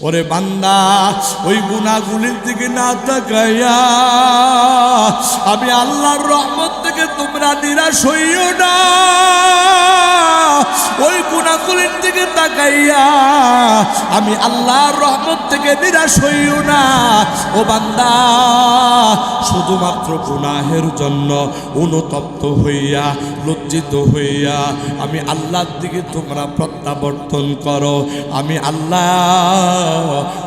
ওরে বান্দা, ওই গুনাহগুলির দিকে না তাকাইয়া আমি আল্লাহর রহমত থেকে তোমরা নিরাশ হইও না। ওই গুনাহগুলির দিকে তাকাইয়া আমি আল্লাহর রহমত থেকে নিরাশ হইও না। ও বান্দা, শুধুমাত্র গুনাহের জন্য অনুতপ্ত হইয়া লজ্জিত হইয়া আমি আল্লাহর দিকে তোমরা প্রত্যাবর্তন করো। আমি আল্লাহ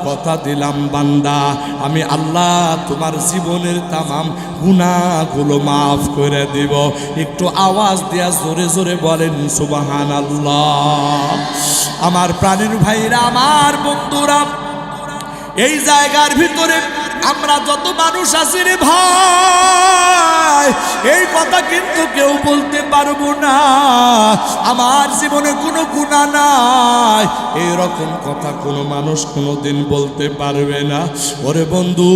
কথা দিলাম বান্দা, আমি আল্লাহ তোমার জীবনের তামাম গুনাহগুলো মাফ করে দিব। একটু আওয়াজ দিয়া জোরে জোরে বলেন সুবহানাল্লাহ। আমার প্রাণের ভাইরা, আমার বন্ধুরা, এই জায়গার ভিতরে আমরা যত মানুষ আছি রে ভাই, এই কথা কিন্তু কেউ বলতে পারবো না আমার জীবনে কোনো গুনাহ নাই, এরকম কথা কোনো মানুষ কোনোদিন বলতে পারবে না। ওরে বন্ধু,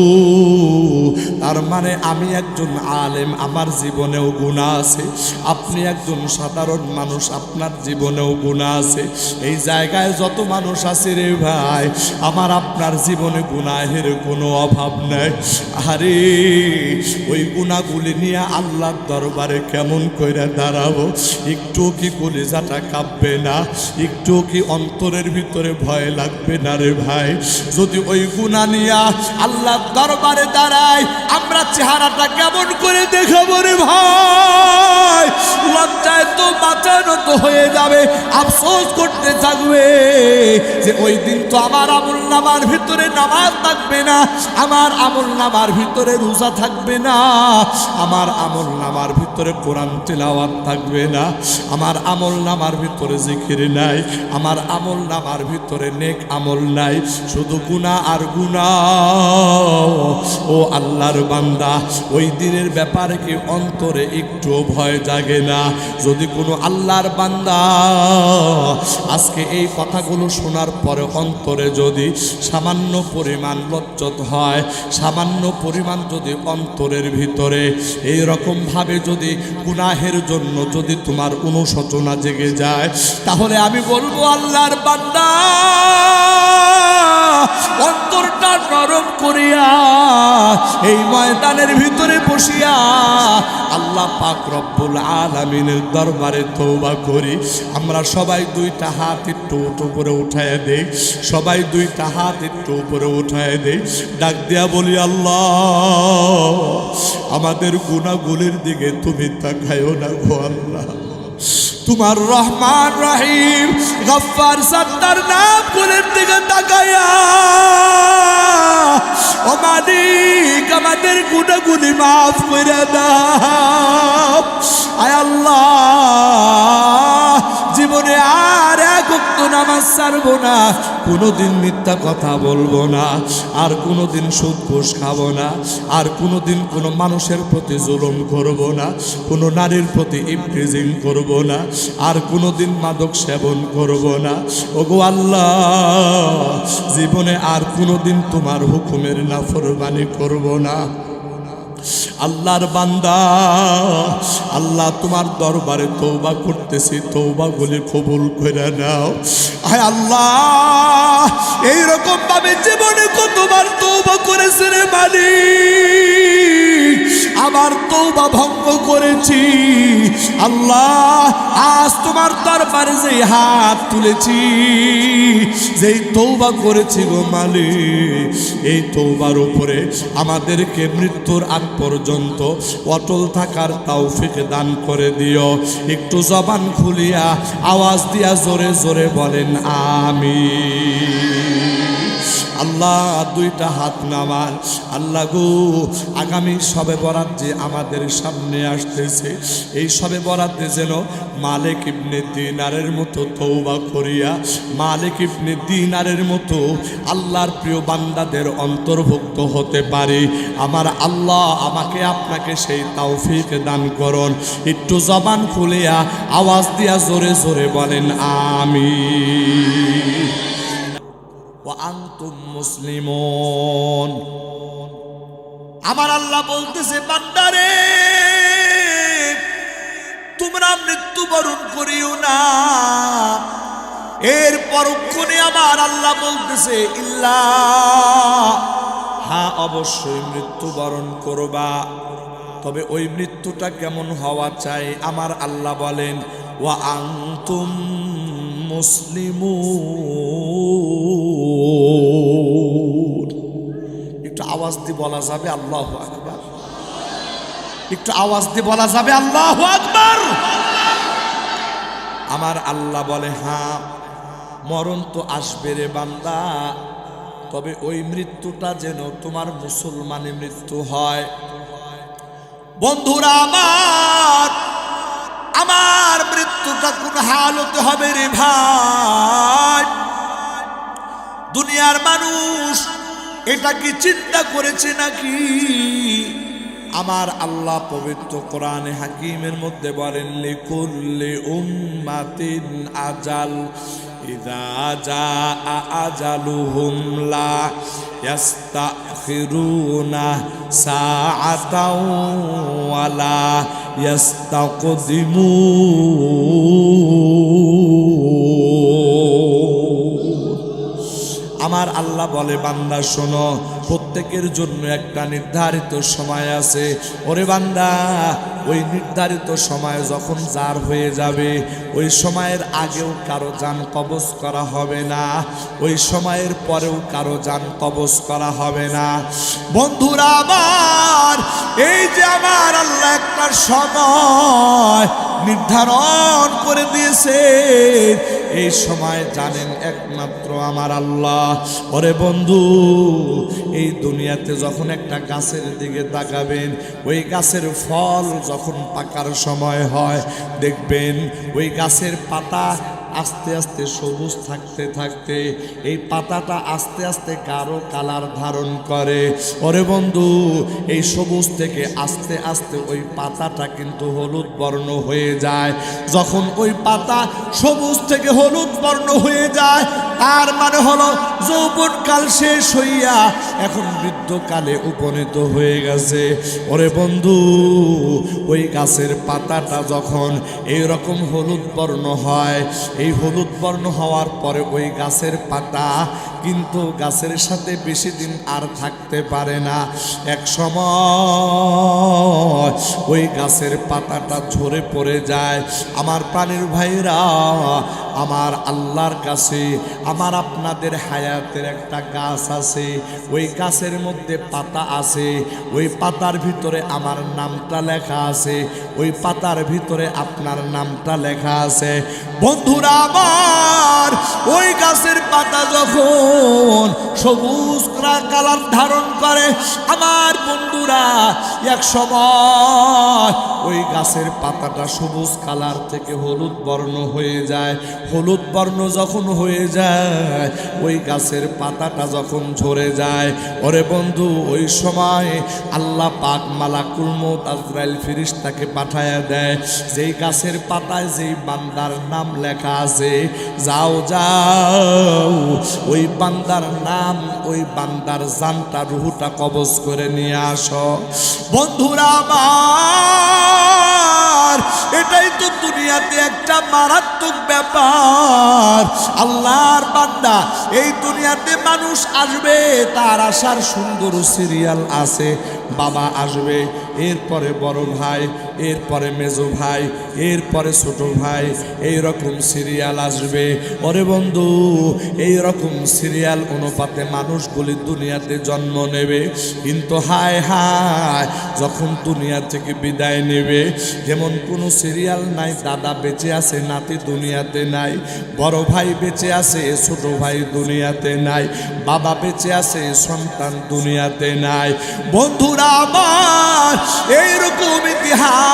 তার মানে আমি একজন আলেম, আমার জীবনেও গুনাহ আছে। আপনি একজন সাধারণ মানুষ, আপনার জীবনেও গুনাহ আছে। এই জায়গায় যত মানুষ আছে রে ভাই, আমার আপনার জীবনে গুনাহের কোনো অভাব নাই। আরে ওই গুনাহগুলি নিয়ে আল্লাহর দরবারে কেমন কইরা দাঁড়াবো? একটু কি কলিজাটা কাঁপবে না? একটু কি অন্তরের ভিতরে ভয় লাগবে না রে ভাই? যদি ওই গুনাহ নিয়ে আল্লাহর দরবারে দাঁড়াই, আমরা চেহারাটা কেমন করে দেখাবো রে ভাই? লজ্জায় তো মাথা নত হয়ে যাবে, আফসোস করতে থাকবে যে ওই দিন তো আমার আমলনামার ভিতরে নামাজ থাকবে না, আমার আমলনামার ভিতরে রোজা থাকবে না, আমার আমলনামার ভিতরে কোরআন তিলাওয়াত থাকবে না, আমার আমলনামার ভিতরে জিকির নাই, আমার আমলনামার ভিতরে নেক আমল নাই, শুধু গুনাহ আর গুনাহ। ও আল্লাহর বান্দা, ওই দিনের ব্যাপারে কি অন্তরে একটু ভয় জাগে না? যদি কোনো আল্লাহর বান্দা আজকে এই কথাগুলো শোনার পরে অন্তরে যদি সামান্য পরিমাণ লজ্জত হয়, সামান্য পরিমাণ যদি অন্তরের ভিতরে এই রকম ভাবে যদি গুনাহের জন্য যদি তোমার অনুশোচনা জেগে যায়, তাহলে আমি বলবো আল্লাহর বান্দা, অন্তরটা নরম করিয়া এই ময়দানের ভিতরে বসিয়া আল্লাহ পাক রব্বুল আলামিনের দরবারে তওবা করি। আমরা সবাই দুইটা হাত একটু উপরে উঠায় দেই, সবাই দুইটা হাত একটু উপরে উঠায় দেই, ডাক দিয়া বলি, আল্লাহ আমাদের গুনাহগুলির দিকে তুমি তাকায়ো না গো আল্লাহ। তোমার রহমান রহিম গফফার সত্তার নাম গুলির দিকে তাকায়া ও মালিক আমাদের গুনাহগুলি মাফ করে দাও। আয় আল্লাহ, জীবনে আর এক ওয়াক্ত নামাজ ছাড়বো না, কোনোদিন মিথ্যা কথা বলবো না, আর কোনোদিন সুদ ঘুষ খাবো না, আর কোনোদিন কোনো মানুষের প্রতি জুলুম করবো না, কোনো নারীর প্রতি ইফটিজিং করবো না, আর কোনোদিন মাদক সেবন করবো না। ওগো আল্লাহ, জীবনে আর কোনোদিন তোমার হুকুমের নাফরমানি করবো না। আল্লাহর বান্দা, আল্লাহ তোমার দরবারে তওবা করতেছি, তওবাগুলি কবুল করে নাও। আয় আল্লাহ, এইরকম ভাবে জীবনে কতবার তওবা করেছে রে মালিক, আবার তওবা ভঙ্গ করেছি। আল্লাহ, আজ তোমার দরবারে যে হাত তুলেছি, যেই তওবা করেছি গো মালিক, এই তওবার উপরে আমাদেরকে মৃত্যুর আগ পর্যন্ত অটল থাকার তৌফিক দান করে দিও। একটু জবান খুলিয়া আওয়াজ দিয়া জোরে জোরে বলেন আমিন। আল্লাহ দুইটা হাত নামান। আল্লাহ গো, আগামী শবে বরাত যে আমাদের সামনে আসতেছে, এই শবে বরাতে যেন মালিক ইবনে দিনারের মতো তওবা করিয়া মালিক ইবনে দিনারের মতো আল্লাহর প্রিয় বান্দাদের অন্তর্ভুক্ত হতে পারি। আমার আল্লাহ আমাকে আপনাকে সেই তৌফিক দান করুন। একটু জবান খুলিয়া আওয়াজ দিয়া জোরে জোরে বলেন আমিন। ওয়া আনতুম মুসলিমুন। আমার আল্লাহ বলতেছে, বান্দারে তোমরা মৃত্যুবরণ করিও না, এর পরক্ষণে আমার আল্লাহ বলতেছে ইল্লা, হ্যাঁ অবশ্যই মৃত্যুবরণ করবা, তবে ওই মৃত্যুটা কেমন হওয়া চাই আমার আল্লাহ বলেন ওয়া আনতুম মুসলিমুন। একটু আওয়াজ দিয়ে বলা যাবে আল্লাহু আকবার? একটু আওয়াজ দিয়ে বলা যাবে আল্লাহু আকবার? আমার আল্লাহ বলে হ্যাঁ মরণ তো আসবে রে বান্দা, তবে ওই মৃত্যুটা যেন তোমার মুসলমানি মৃত্যু হয়। বন্ধুরা আমার মৃত্যুটা কোন হালতে হবে রে ভাই? দুনিয়ার মানুষ এটা কি চিন্তা করেছে নাকি? আমার আল্লাহ পবিত্র কোরআনে হাকিমের মধ্যে বলেন লিকুল্লি উম্মাতিন আজাল ইযা জাআ আজালুহুম লা ইস্তাখিরুনা সাআতাও ওয়ালা ইস্তাকদিমুন। আমার আল্লাহ বলে বান্দা শোনো, প্রত্যেকের জন্য একটা নির্ধারিত সময় আছে। ওরে বান্দা, ওই নির্ধারিত সময় যখন যার হয়ে যাবে, ওই সময়ের আগেও কারো জান কবজ করা হবে না, ওই সময়ের পরেও কারো জান কবজ করা হবে না। বন্ধুরা আমার, এই যে আমার আল্লাহ একটা সময় নির্ধারণ করে দিয়েছে, এই সময় জানেন একমাত্র আমার আল্লাহ। ওরে বন্ধু, এই দুনিয়াতে যখন একটা গাছের দিকে তাকাবেন, ওই গাছের ফল যখন পাকার সময় হয়, দেখবেন ওই গাছের পাতা আস্তে আস্তে সবুজ থাকতে থাকতে এই পাতাটা আস্তে আস্তে গাঢ় কালার ধারণ করে। ওরে বন্ধু, এই সবুজ থেকে আস্তে আস্তে ওই পাতাটা কিন্তু হলুদ বর্ণ হয়ে যায়। যখন ওই পাতা সবুজ থেকে হলুদ বর্ণ হয়ে যায়, তার মানে হলো যৌবনকাল শেষ হইয়া এখন বৃদ্ধকালে উপনীত হয়ে গেছে। ওরে বন্ধু, ওই গাছের পাতাটা যখন এইরকম হলুদ বর্ণ হয়, এই হলুদ বর্ণ হওয়ার পরে ওই গাছের পাতা কিন্তু গাছের সাথে বেশি দিন আর থাকতে পারে না। এক সময় ওই গাছের পাতাটা ঝরে পড়ে যায়। আমার প্রাণের ভাইরা, আমার আল্লাহর কাছে আমার আপনাদের হায়াতের একটা গাছ আছে, ওই গাছের মধ্যে পাতা আছে, ওই পাতার ভিতরে আমার নামটা লেখা আছে, ওই পাতার ভিতরে আপনার নামটা লেখা আছে। বন্ধুরা আমার, ওই গাছের পাতা যখন সবুজ কালার ধারণ করে, আমার বন্ধুরা এক সময় ওই গাছের পাতাটা সবুজ কালার থেকে হলুদ বর্ণ হয়ে যায়। হলুদ বর্ণ যখন হয়ে যায়, ওই গাছের পাতাটা যখন ঝরে যায়, ওরে বন্ধু, ওই সময় আল্লাহ পাক মালাকুল মউত আজরাইল ফেরেশতাকে পাঠায়া দেয়। যেই গাছের পাতায় যেই বান্দার নাম লেখা আছে, যাও যাও ওই বান্দার নাম, ওই বান্দার জানটা রুহটা কবজ করে নিয়ে আসো। বন্ধুরা আমার, এটাই তো দুনিয়াতে একটা মারাত্মক ব্যাপার। আল্লাহর বান্দা, এই দুনিয়াতে মানুষ আসবে, তার আসার সুন্দর সিরিয়াল আছে। বাবা আসবে, এরপরে বড় ভাই, এরপরে মেজো ভাই, এরপরে ছোট ভাই, এই রকম সিরিয়াল আসবে। ওরে বন্ধু, এই রকম সিরিয়াল অনুপাতে মানুষগুলি দুনিয়াতে জন্ম নেবে। কিন্তু হায় হায়, যখন দুনিয়া থেকে বিদায় নেবে, যেমন কোনো সিরিয়াল নাই। দাদা বেঁচে আছে, নাতি দুনিয়াতে নাই। বড় ভাই বেঁচে আছে, ছোট ভাই দুনিয়াতে নাই। বাবা বেঁচে আছে, সন্তান দুনিয়াতে নাই। বন্ধুরা আমার, এইরকম ইতিহাস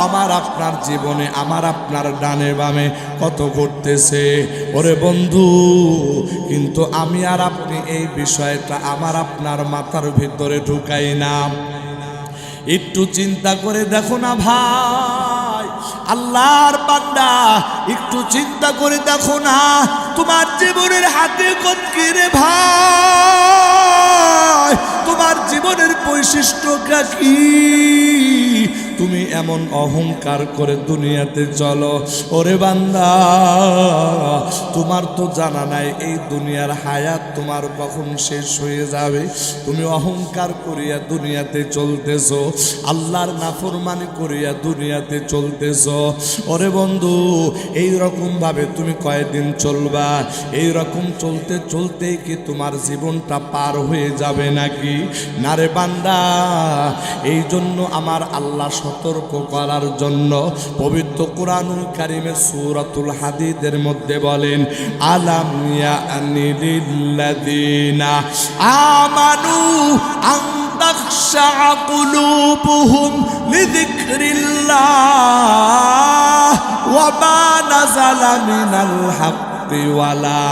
আমার আপনার জীবনে, আমার আপনার ডানে বামে কত ঘটতেছে। ওরে বন্ধু, কিন্তু আমি আর আপনি এই বিষয়টা আমার আপনার মাথার ভিতরে ঢুকাই না। একটু চিন্তা করে দেখো না ভাই, আল্লাহর বান্দা, একটু চিন্তা করে দেখো না, তোমার জীবনের হাকিকত কি রে ভাই? তোমার জীবনের বৈশিষ্ট্যটা কি? তুমি এমন অহংকার করে দুনিয়াতে চলো? ওরে বান্দা, তোমার তো জানা নাই এই দুনিয়ার হায়াত তোমার কখন শেষ হয়ে যাবে। তুমি অহংকার করিয়া দুনিয়াতে চলতেছো, আল্লাহর নাফরমানি করিয়া দুনিয়াতে চলতেছো। ওরে বন্ধু, এই রকম ভাবে তুমি কয়দিন চলবা? এই রকম চলতে চলতেই কি তোমার জীবনটা পার হয়ে যাবে নাকি? না রে বান্দা, এই জন্য আমার আল্লাহ সতর্ক করার জন্য পবিত্র কুরআনুল কারীমের সূরাতুল হাদীদের মধ্যে বলেন, আলাম ইয়ানি লিল্লাযিনা আমানু আন তাখশা কুলুবুহুম লিযিকরিল্লাহ ওয়া মা নাযালা মিনাল হাক্কি ওয়ালা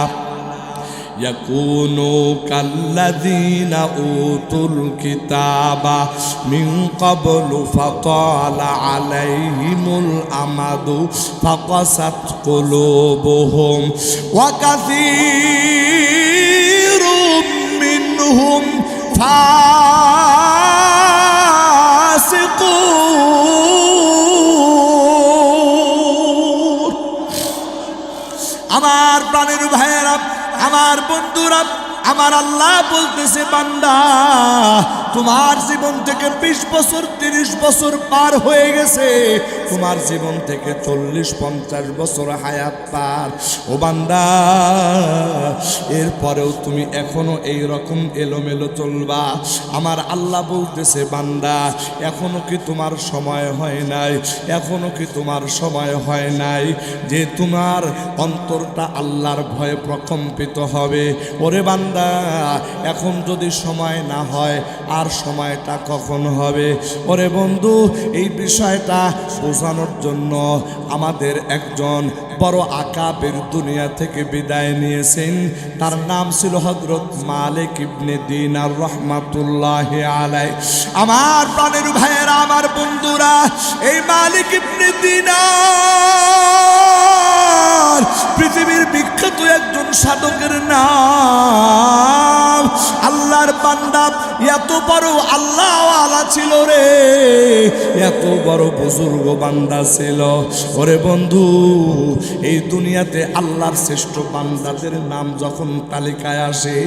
يكونوا كالذين أوتوا الكتاب من قبل فطال عليهم الأمد فقست قلوبهم وكثير منهم فاسقون। আমার প্রাণের ভাইয়েরা, আমার বন্ধুরা, আমার আল্লাহ বলতেছে, বান্দা তোমার জীবন থেকে 20 বছর 30 বছর পার হয়ে গেছে, তোমার জীবন থেকে 40-50 বছর হায়াত পার। ও বান্দা, এরপরেও তুমি এখনো এই রকম এলোমেলো চলবা? আমার আল্লাহ বলতেছে, বান্দা এখনো কি তোমার সময় হয় নাই? এখনো কি তোমার সময় হয় নাই যে তোমার অন্তরটা আল্লাহর ভয়ে প্রকম্পিত হবে? ওরে বান্দা, এখন যদি সময় না হয় আর সময়টা কখন হবে? ওরে বন্ধু, এই বিষয়টা বোঝানোর জন্য আমাদের একজন বড় আকাবের দুনিয়া থেকে বিদায় নিয়েছেন। তার নাম ছিল হযরত মালিক ইবনে দিনার রাহমাতুল্লাহি আলাইহি। আমার প্রাণের ভাইয়েরা, আমার বন্ধুরা, এই মালিক ইবনে দিনার পৃথিবীর বিখ্যাত একজন সাধকের নাম। আল্লাহর বান্দা, এত বড় আল্লাহওয়ালা ছিল রে, এত বড় বুজুর্গ বান্দা ছিল। ওরে বন্ধু, এই দুনিয়াতে আল্লাহর শ্রেষ্ঠ বান্দাদের নাম যখন তালিকায় আসে,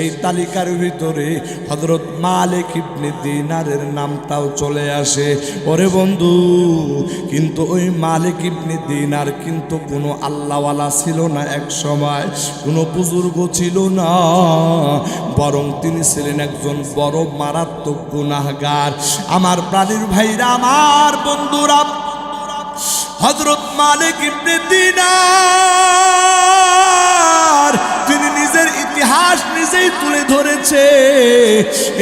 এই তালিকার ভিতরে হযরত মালিক ইবনে দিনারের নামটাও চলে আসে। ওরে বন্ধু, কিন্তু ওই মালিক ইবনে দিনার কিন্তু কোনো আল্লাহওয়ালা ছিল না, এক সময় কোনো বুজুর্গ ছিল না, বরং তিনি ছিলেন একজন বড় মারাত্মক গুনাহগার। আমার প্রাণের ভাইরা, আমার বন্ধুরা, হযরত মালিক ইবনে দিনার তিনি নিজের ইতিহাস নিজেই তুলে ধরেছে।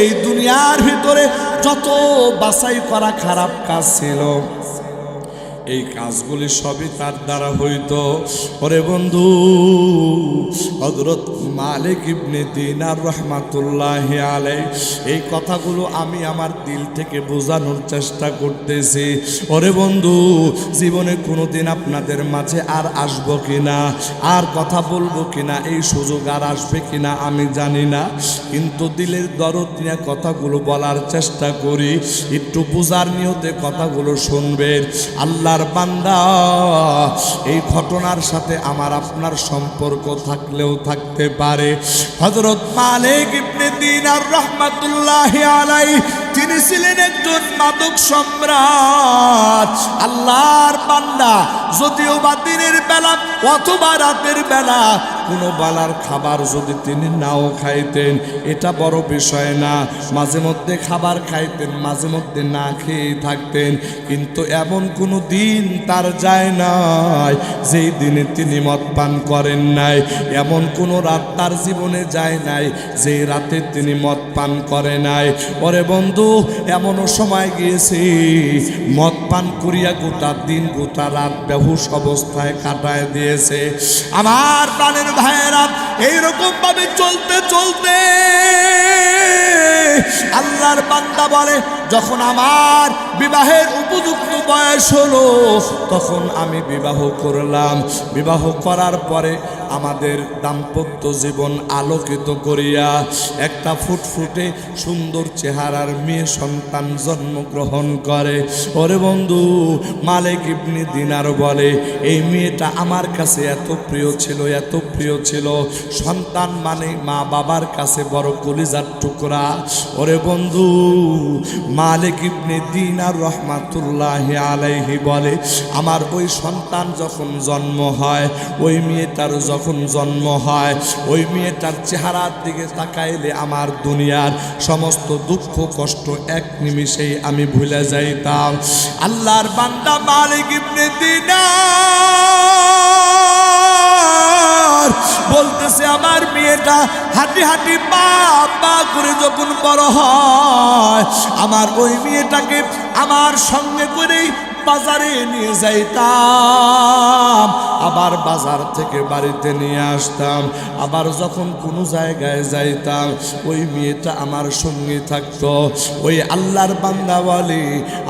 এই দুনিয়ার ভিতরে যত বাছাই করা খারাপ কাজ ছিল, এই কাজগুলি সবই তার দ্বারা হইতো। ওরে বন্ধু, হযরত মালিক ইবনে দিনার রাহমাতুল্লাহি আলাইহি এই কথাগুলো আমি আমার দিল থেকে বোঝানোর চেষ্টা করতেছি। ওরে বন্ধু, জীবনে কোনোদিন আপনাদের মাঝে আর আসবো কিনা, আর কথা বলবো কিনা, এই সুযোগ আর আসবে কিনা আমি জানি না, কিন্তু দিলের দরদ নিয়ে কথাগুলো বলার চেষ্টা করি। একটু বোঝার নিয়তে কথাগুলো শুনবেন। আল্লাহর বান্দা, এই ঘটনার সাথে আমার আপনার সম্পর্ক থাকলেও থাকতে পারে। হযরত মালিক ইবনে দিনার রাহমাতুল্লাহি আলাইহি তিনি ছিলেন একজন মাদক সম্রাট। আল্লাহর বান্দা, যদিও বা দিনের বেলা অথবা রাতের বেলা কোনো বালার খাবার যদি তিনি নাও খাইতেন, এটা বড় বিষয় না। মাঝে মধ্যে খাবার খাইতেন, মাঝে মধ্যে না খেয়ে থাকতেন, কিন্তু এমন কোনো দিন তার যায় নাই যেই দিনে তিনি মদ পান করেন নাই। এমন কোনো রাত তার জীবনে যায় নাই যে রাতে তিনি মদ পান করে নাই। ওরে বন্ধু, এমনও সময় গিয়েছে মদ পান করিয়া গোটা দিন গোটা রাত বেহুশ অবস্থায় কাটায় দিয়েছে। আমার প্রাণের ভাইয়েরা, এইরকম ভাবে চলতে চলতে আল্লাহর বান্দা বলে, যখন আমার বিবাহের উপযুক্ত বয়স হলো তখন আমি বিবাহ করলাম। বিবাহ করার পরে আমাদের দাম্পত্য জীবন আলোকিত করিয়া একটা ফুটফুটে সুন্দর চেহারার মেয়ে সন্তান জন্মগ্রহণ করে। ওরে বন্ধু, মালিক ইবনে দিনার বলে, এই মেয়েটা আমার কাছে এত প্রিয় ছিল, এত প্রিয় ছিল। সন্তান মানে মা বাবার কাছে বড় কলিজার টুকরা। ওরে বন্ধু, মালিক ইবনে দিনার রহমাতুল্লাহি আলাইহি বলে, আমার ওই সন্তান যখন জন্ম হয়, ওই মেয়েটার যখন জন্ম হয়, ওই মেয়েটার চেহারার দিকে তাকাইলে আমার দুনিয়ার সমস্ত দুঃখ কষ্ট এক নিমিষেই আমি ভুলে যাইতাম। আল্লাহর বান্দা মালিক ইবনে দিনার বলতেছে, আমার মেয়েটা হাঁটি হাঁটি পা পা করে যখন বড় হয়, আমার ওই মেয়েটাকে আমার সঙ্গে করেই বাজারে নিয়ে যাইতাম, আবার বাজার থেকে বাড়িতে নিয়ে আসতাম। আবার যখন কোনো জায়গায় যাইতাম, ওই মেয়েটা আমার সঙ্গে থাকতো। ওই আল্লাহর বান্দা বলে,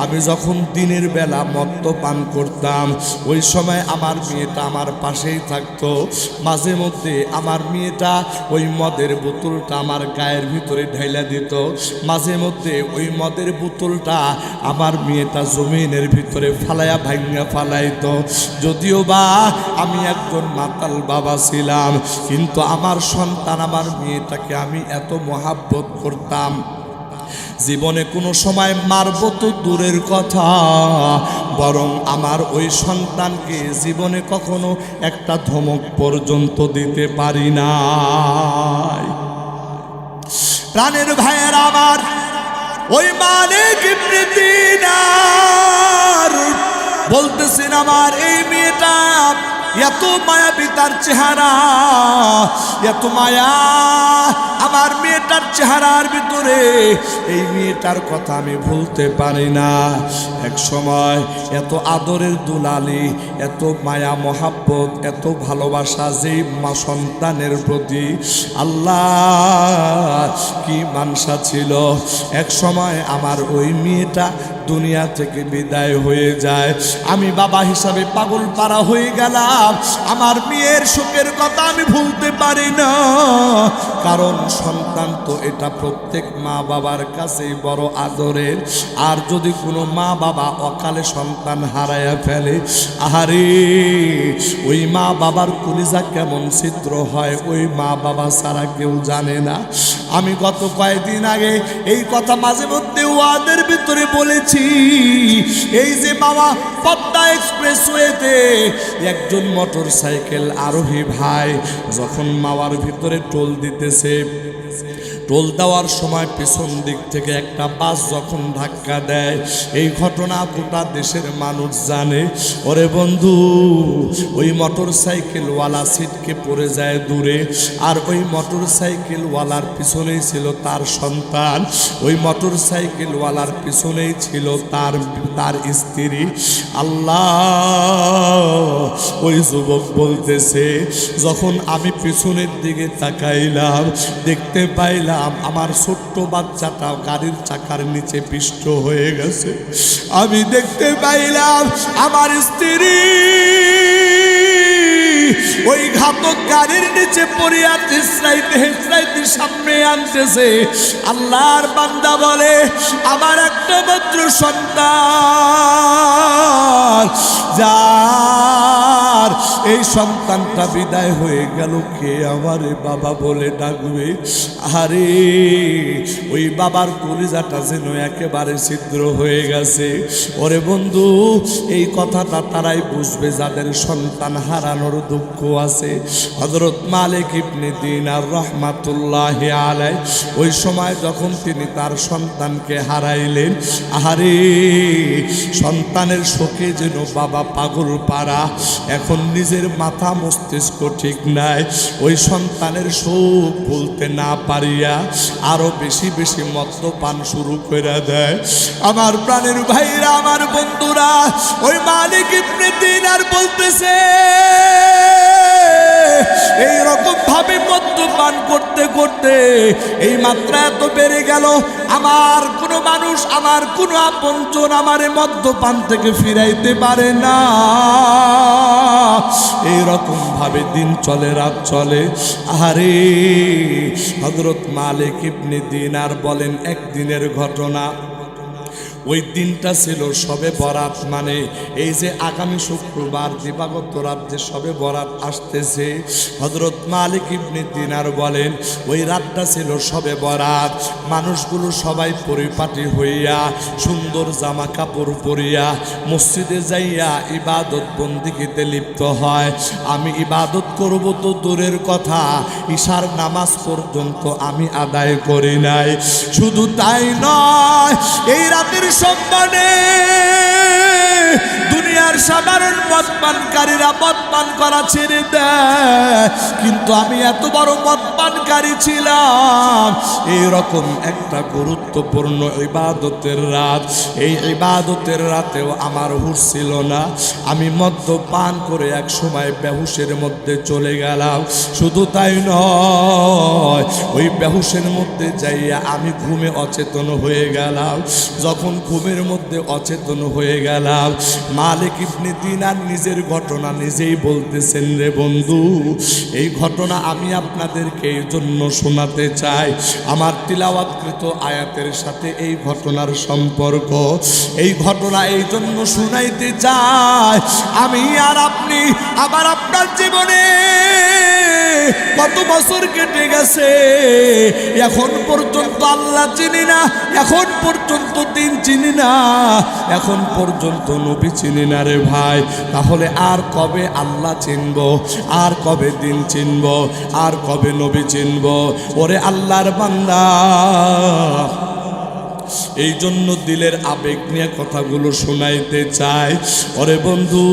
আমি যখন দিনের বেলা মদ্য পান করতাম, ওই সময় আমার মেয়েটা আমার পাশেই থাকতো। মাঝে মধ্যে আমার মেয়েটা ওই মদের বোতলটা আমার গায়ের ভিতরে ঢাইলা দিত। মাঝে মধ্যে ওই মদের বোতলটা আমার মেয়েটা জমিনের ভিতরে ফালাইয়া ভাঙ্গা ফালাইতো। যদিও বা আমি একজন মাতাল বাবা ছিলাম, কিন্তু আমার সন্তান আমার মেয়েটাকে আমি এত মহাব্বত করতাম। জীবনে কোনো সময় মারব তো দূরের কথা, বরং আমার ওই সন্তানকে জীবনে কখনো একটা ধমক পর্যন্ত দিতে পারি নাই। প্রাণের ভাইয়ের আমার, ওই মালিক ইবনে দিনার বলতেছেন, আমার এই মেয়েটা এত মায়াবী তার চেহারা, এত মায়া আমার মেয়েটার চেহারার ভিতরে, এই মেয়েটার কথা আমি ভুলতে পারি না। এক সময় এত আদরের দুলালি, এত মায়া মহাব্বত, এত ভালোবাসা যেই মা সন্তানের প্রতি, আল্লাহ কি মানসা ছিল। এক সময় আমার ওই মেয়েটা দুনিয়া থেকে বিদায় হয়ে যায়। আমি বাবা হিসাবে পাগল পারা হয়ে গেলাম। আমার মেয়ের শোকের কথা আমি ভুলতে পারি না, কারণ সন্তান তো এটা প্রত্যেক মা বাবার কাছেই বড় আদরের। আর যদি কোনো মা বাবা অকালে সন্তান হারায়া ফেলে, আহারে ওই মা বাবার কলিজা কেমন ছিদ্র হয়, ওই মা বাবা ছাড়া কেউ জানে না। আমি গত কয়েকদিন আগে এই কথা মাঝে মধ্যে ওয়াদের ভিতরে বলেছি। এই যে মামা পদ্মা এক্সপ্রেসওয়েতে একজন মোটর সাইকেল আরোহী ভাই যখন মাওয়ার ভিতরে টোল দিতেছে, টোল দেওয়ার সময় পেছন দিক থেকে একটা বাস যখন ধাক্কা দেয়, এই ঘটনা গোটা দেশের মানুষ জানে। ওরে বন্ধু, ওই মোটর সাইকেলওয়ালা সিটকে পড়ে যায় দূরে, আর ওই মোটর সাইকেলওয়ালার পিছনেই ছিল তার সন্তান, ওই মোটর সাইকেলওয়ালার পিছনেই ছিল তার স্ত্রী। আল্লাহ, ওই যুবক বলতেছে, যখন আমি পিছনের দিকে তাকাইলাম, দেখতে পাইলাম আমার ছোট্ট বাচ্চাটা গাড়ির চাকার নিচে পিষ্ট হয়ে গেছে। আমি দেখতে পাইলাম আমার স্ত্রী ওই ঘাতক গাড়ির নিচে পড়িয়া হেঁচড়াইতে সামনে আনতেছে। আল্লাহর বান্দা বলে, আমার একটা মাত্র সন্তান, যার এই সন্তানটা বিদায় হয়ে গেল, কে আমারে বাবা বলে ডাকবে? আরে ওই বাবার কলিজাটা যেন একেবারে ছিদ্র হয়ে গেছে। ওরে বন্ধু, এই কথাটা তারাই বুঝবে যাদের সন্তান হারানোর দুঃখ আছে। হযরত মালিক ইবনে দিনার রহমাতুল্লাহি আলাইহি ওই সময় যখন তিনি তার সন্তানকে হারাইলেন, আহারে সন্তানের শোকে যেন বাবা পাগল পারা। এখন নিজের মাথা মস্তিষ্ক ঠিক নাই, ওই সন্তানের শোক বলতে না পারিয়া আরো বেশি বেশি মদ্যপান শুরু করে দেয়। আমার প্রাণের ভাইরা, আমার বন্ধুরা, ওই মালিক ইবনে দিনার বলতেছে, এই রকম ভাবে মদ্যপান করতে করতে মধ্যে এই মাত্রা এত বেড়ে গেল, আমার কোনো মানুষ, আমার কোনো আপনজন আমারে মদ্যপান থেকে ফিরাইতে পারে না। এইরকম ভাবে দিন চলে, রাত চলে। আরে হযরত মালিক ইবনে দিনার বলেন, একদিনের ঘটনা। ওই দিনটা ছিল শবে বরাত, মানে এই যে আগামী শুক্রবার দিবাগত রাত যে শবে বরাত আসতেছে, হযরত মালিক ইবনে দিনার বলেন ওই রাতটা ছিল শবে বরাত। মানুষগুলো সবাই পরিপাটি হইয়া সুন্দর জামা কাপড় পরিয়া মসজিদে যাইয়া ইবাদত বন্দিগিতে লিপ্ত হয়। আমি ইবাদত করব তো দূরের কথা, ঈশার নামাজ পর্যন্ত আমি আদায় করি নাই। শুধু তাই নয়, এই রাতের সম্মানে দুনিয়ার সাধারণ মদ পানকারীরা মদ পান করা ছেড়ে দেয়, কিন্তু আমি এত বড় মদ পানকারী ছিলাম। এইরকম একটা গুরুত্বপূর্ণ ইবাদতের রাত, এই ইবাদতের রাতেও আমার হুঁশ ছিল না। আমি মদ্যপান করে এক সময় বেহুশের মধ্যে চলে গেলাম। শুধু তাই নয়, ওই বেহুশের মধ্যে যাইয়া আমি ঘুমে অচেতন হয়ে গেলাম। যখন ঘুমের মধ্যে অচেতন হয়ে গেলাম, মালিক ইবনে দিনার নিজের ঘটনা নিজেই বলতেছেন, রে বন্ধু, এই ঘটনা আমি আপনাদেরকে এই জন্য শোনাতে চাই, আমার তিলাওয়াতকৃত আয়াতের সাথে এই ঘটনার সম্পর্ক। এই ঘটনা এই জন্য শুনাইতে চাই, আমি আর আপনি আবার আপনার জীবনে কত বছর কেটে গেছে, এখন পর্যন্ত আল্লাহ চিনি না, এখন পর্যন্ত দিন চিনি না, এখন পর্যন্ত নবী চিনি না রে ভাই। তাহলে আর কবে আল্লাহ চিনব, আর কবে দিন চিনব, আর কবে নবী চিনব? ওরে আল্লাহর বান্দা, এই জন্য দিলের আবেগ নিয়ে কথাগুলো শোনাইতে চাই। ওরে বন্ধু,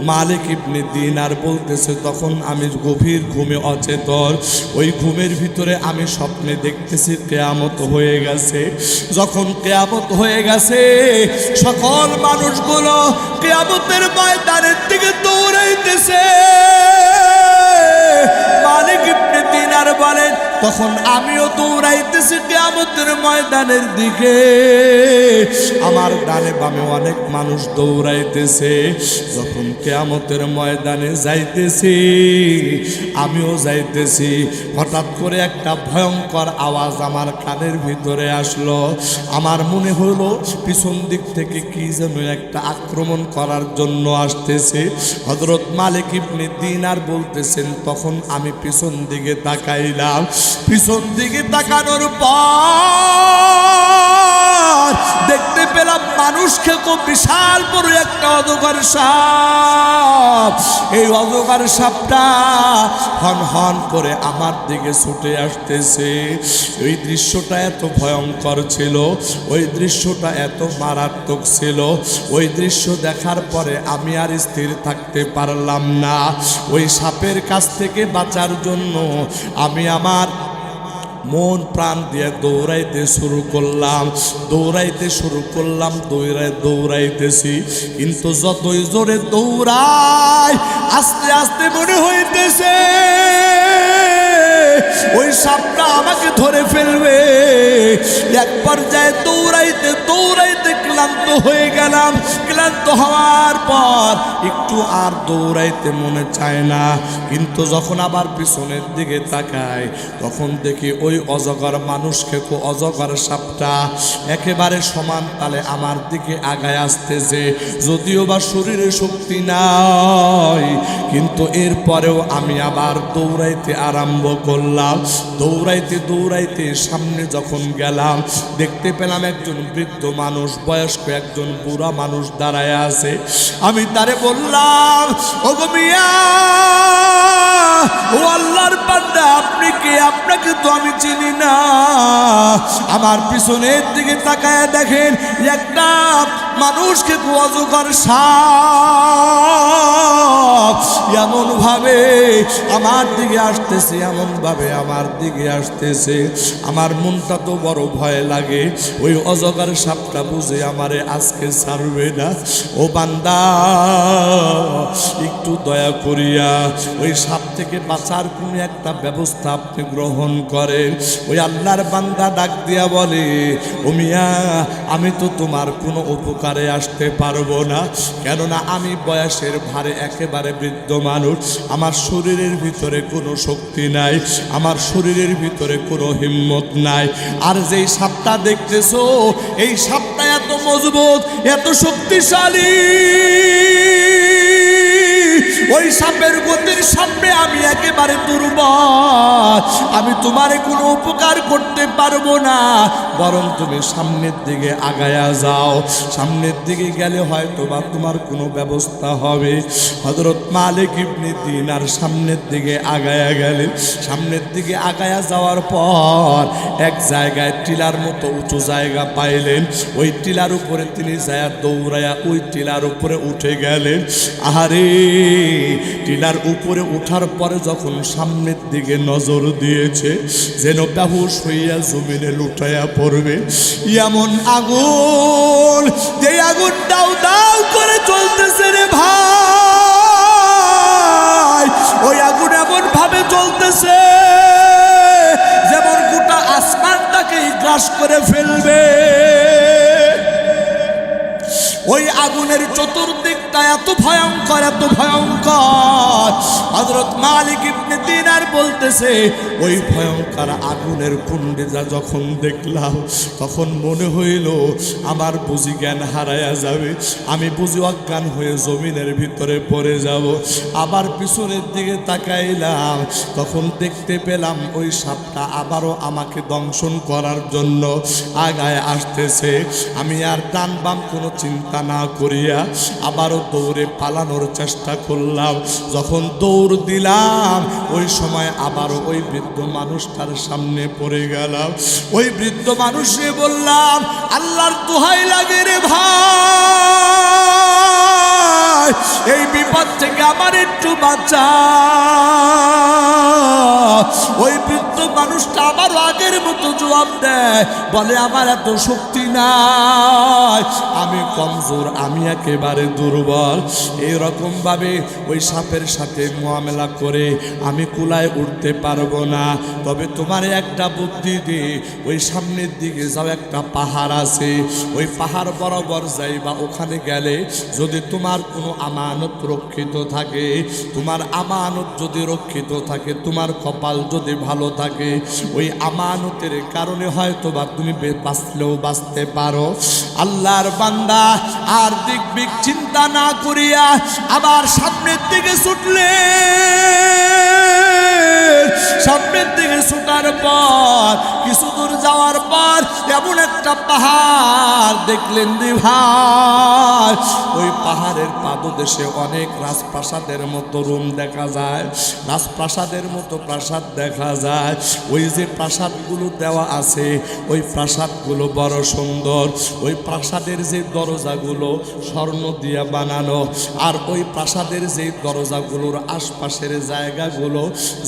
মালিক ইবনে দিনার বলতেছে, তখন আমি গভীর ঘুমে অচেতন। ওই ঘুমের ভিতরে আমি স্বপ্নে দেখতেছি কিয়ামত হয়ে গেছে। যখন কিয়ামত হয়ে গেছে, সকল মানুষগুলো কিয়ামতের ময়দানের দিকে দৌড়াইতেছে। মালিক ইবনে দিনার বলেন, তখন আমিও দৌড়াইতেছি কিয়ামতের ময়দানের দিকে। আমার ডানে বামে অনেক মানুষ দৌড়াইতেছে। যখন কিয়ামতের ময়দানে যাইতেছি, আমিও যাইতেছি, হঠাৎ করে একটা ভয়ঙ্কর আওয়াজ আমার কানের ভিতরে আসলো। আমার মনে হলো পিছন দিক থেকে কি যেন একটা আক্রমণ করার জন্য আসতেছে। হযরত মালিক ইবনে দিনার বলতেছেন, তখন আমি পিছন দিকে তাকাইলাম। পিছন দিকে তাকানোর পর দেখতে পেলাম মানুষকে খুব বিশাল বড় একটা অজগর সাপ। এই অজগর সাপটা হন হন করে আমার দিকে ছুটে আসতেছে। ওই দৃশ্যটা এত ভয়ঙ্কর ছিল, ওই দৃশ্যটা এত মারাত্মক ছিল। ওই দৃশ্য দেখার পরে আমি আর স্থির থাকতে পারলাম না। ওই সাপের কাছ থেকে বাঁচার জন্য আমি আমার মন প্রাণ দিয়ে দৌড়াইতে শুরু করলাম, দৌড়াইতে শুরু করলাম, দৌড়াইতেছি। কিন্তু যতই জোরে দৌড়াই, আস্তে আস্তে মনে হইতেছে ওই সাপটা আমাকে ধরে ফেলবে। এক পর্যায়ে দৌড়াইতে দৌড়াইতে ক্লান্ত হয়ে গেলাম। ক্লান্ত হওয়ার পর একটু আর দৌড়াইতে মনে চায় না। কিন্তু যখন আবার পিছনের দিকে তাকাই, তখন দেখি ওই অজগর মানুষকে, অজগর সাপটা একেবারে সমান তালে আমার দিকে আগায় আসতেছে। যদিও বা শরীরে শক্তি নাই, কিন্তু এরপরেও আমি আবার দৌড়াইতে আরম্ভ করলাম। দৌড়াইতে দৌড়াইতে সামনে যখন গেলাম, দেখতে পেলাম একজন বৃদ্ধ মানুষ, বয়স্ক একজন বুড়া মানুষ দাঁড়ায় আছে। আমি তারে বললাম, ওগো মিয়া, ও আল্লাহর বান্দা, আপনি কে? আপনাকে তো আমি চিনি না। আমার পিছনের দিকে তাকায় দেখেন একটা মানুষকে অজগর সাপ এমন ভাবে আমার দিকে আসতে দেখতেছি এমন ভাবে আমার দিকে আসতেছে, আমার মনটা তো বড় ভয় লাগে। ওই অজগর সাপটা বুঝে আমারে আজকে ছাড়বে না। ও বান্দা, একটু দয়া করিয়া ওই সাপ থেকে বাঁচার কোনো একটা ব্যবস্থা আপনি গ্রহণ করেন। ওই আল্লাহর বান্দা ডাক দিয়া বলে, ও মিয়া, আমি তো তোমার কোনো উপকারে আসতে পারবো না, কেননা আমি বয়সের ভারে একেবারে বৃদ্ধ মানুষ, আমার শরীরের ভিতরে কোনো শক্তি নাই, আমার শরীরের ভিতরে কোনো হিম্মত নাই। আর যেই সাপটা দেখতেছো, এই সাপটা এত মজবুত, এত শক্তিশালী, ওই সাপের গতির সামনে আমি একেবারে দুর্বল, আমি তোমারে কোনো উপকার করতে পারবো না, বরং তুমি সামনের দিকে আগায়া যাও, সামনের দিকে গেলে হয়তো বা তোমার কোনো ব্যবস্থা হবে। হযরত মালিক ইবনে দিনার সামনের দিকে আগায়া গেলেন। সামনের দিকে আগায়া যাওয়ার পর এক জায়গায় টিলার মতো উঁচু জায়গা পাইলেন। ওই টিলার উপরে তিনি যায় দৌড়ায়া ওই টিলার উপরে উঠে গেলেন। আহারে, টিলার উপরে ওঠার পরে যখন সামনের দিকে নজর দিয়েছে, যেন বেহুশ হইয়া জমিনে লুটাইয়া পড়বে। এমন আগুন, যে আগুন দাউ দাউ করে চলতেছে রে ভাই, ওই আগুন এমন ভাবে জ্বলতেছে যেমন গোটা আসমানটাকে গ্রাস করে ফেলবে। ওই আগুনের চতুর্দিকটা এত ভয়ঙ্কর, এত ভয়ঙ্কর। হযরত মালিক ইবনে দিনার বলতেছে, ওই ভয়ঙ্কর আগুনের কুণ্ডটা যখন দেখলাম, তখন মনে হইল আমার বুঝি জ্ঞান হারায়া যাবে, আমি বুঝি অজ্ঞান হয়ে জমিনের ভিতরে পড়ে যাব। আবার পিছনের দিকে তাকাইলাম, তখন দেখতে পেলাম ওই সাপটা আবারও আমাকে দংশন করার জন্য আগায় আসতেছে। আমি আর ডান বাম কোনো চিন্তা না করিয়া আবারও দৌড়ে পালানোর চেষ্টা করলাম। যখন দৌড় দিলাম, ওই সময় আবারও ওই বৃদ্ধ মানুষটার সামনে পড়ে গেলাম। ওই বৃদ্ধ মানুষে বললাম, আল্লাহর দোহাই লাগে রে ভাই, এই বিপদ থেকে আমার একটু বাঁচা। ওই বৃদ্ধ মানুষটা আবার আগের মতো জবাব দেয়, বলে আমার এত শক্তি নাই, আমি কমজোর, আমি একেবারে দুর্বল। এইরকম ভাবে ওই সাপের সাথে মোয়ামেলা করে আমি কুলায় উঠতে পারবো না। তবে তোমার একটা বুদ্ধি দি, ওই সামনের দিকে যাও, একটা পাহাড় আছে, ওই পাহাড় বরাবর যাইবা। ওখানে গেলে যদি তোমার কোনো আমানত রক্ষিত থাকে, তোমার আমানত যদি রক্ষিত থাকে, তোমার কপাল যদি ভালো থাকে, ওই আমানতের কারণে হয়তো বা তুমি বাঁচলেও বাঁচতে পারো। আল্লাহর বান্দা আর দিক বিক চিন্তা না করিয়া আবার সামনের দিকে ছুটলে, সামনের দিকে ছুটার পর কিছু দূর যাওয়ার পর এমন একটা পাহাড় দেখলেন রে ভাই। ওই পাহাড়ের পাদদেশে অনেক রাজপ্রাসাদের মতো রুম দেখা যায়, রাজপ্রাসাদের মতো প্রাসাদ দেখা যায়। ওই যে প্রাসাদগুলো দেওয়া আছে, ওই প্রাসাদগুলো বড় সুন্দর। ওই প্রাসাদের যে দরজাগুলো স্বর্ণ দিয়ে বানানো, আর ওই প্রাসাদের যে দরজাগুলোর আশপাশের জায়গাগুলো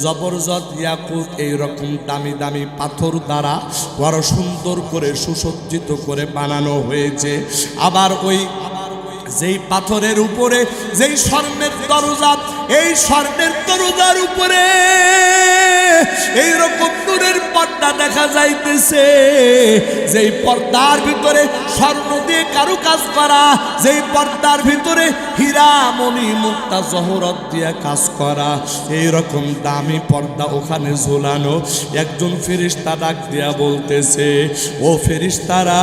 জবরদস্ত ইয়াকুত এইরকম দামি দামি পাথর দ্বারা বড় সুন্দর করে সুসজ্জিত করে বানানো হয়েছে। আবার ওই যেই পাথরের উপরে যেই স্বর্ণের দরজা, এই স্বর্ণের দরজার উপরে এইরকম নূরের পর্দা দেখা যাইতেছে, যেই পর্দার ভিতরে স্বর্ণ দিয়ে কারুকাজ করা, যেই পর্দার ভিতরে হীরা মণি মুক্তা জহরত দিয়ে কাজ করা, এইরকম দামি পর্দা ওখানে ঝোলানো। একজন ফেরেশতা ডাক দিয়া বলতেছে, ও ফেরেশতারা,